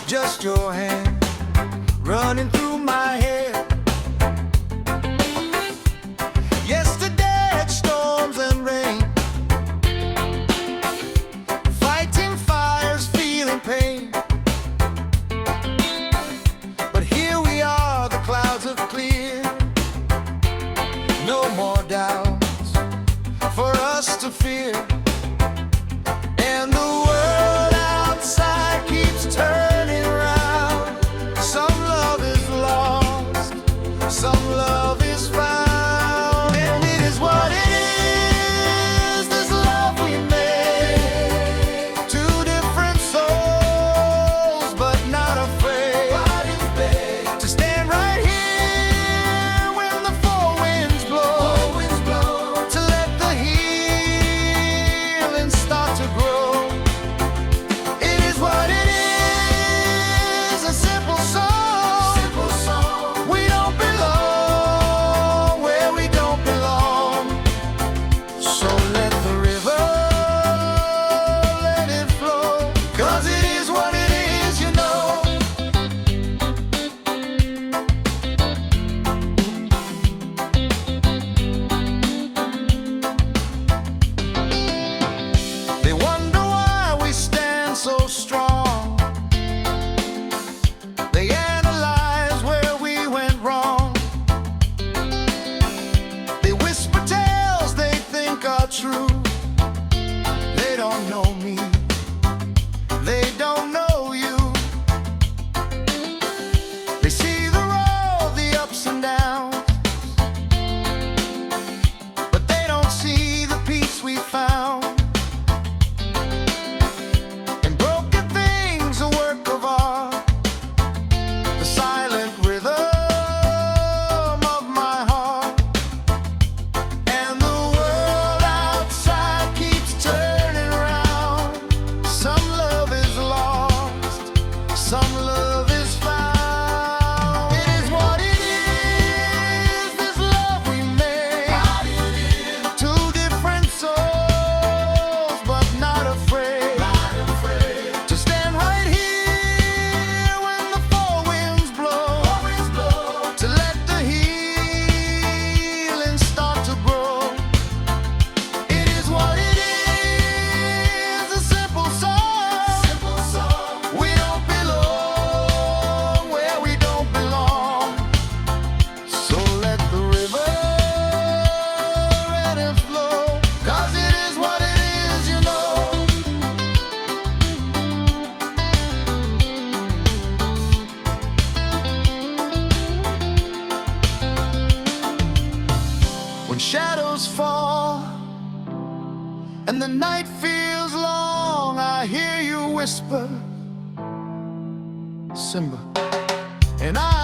just your hand running through my head. Yesterday had storms and rain, fighting fires, feeling pain. But here we are, the clouds have cleared. No more doubts for us to fear. And the world outside keeps turning round. Some love is lost, some love is found. And it is what it is, this love we made. Two different souls, but not afraid to stand right here when the four winds blow, to let the healing start to grow. It is what it is, a simple song. We don't belong where we don't belong. So let the river, let it flow, 'cause it is what it is, you know. They wonder why we stand so strong. They analyze where we went wrong. They whisper tales they think are true. They don't know me, they don't know you. They see the road, the ups and downs, but they don't see the peace we found. And broken things, a work of art, the silent rhythm of my heart. And the world outside keeps turning round. Some love is lost, some love is found. It is what it is, this love we made. Two different souls, but not afraid to stand right here when the four winds blow, to let the healing start to grow. It is what it is, a simple song. We don't belong where we don't belong. So let the river let it flow, 'cause it is what it is, you know. When shadows fall and the night feels long, I hear you whisper, Simba, and I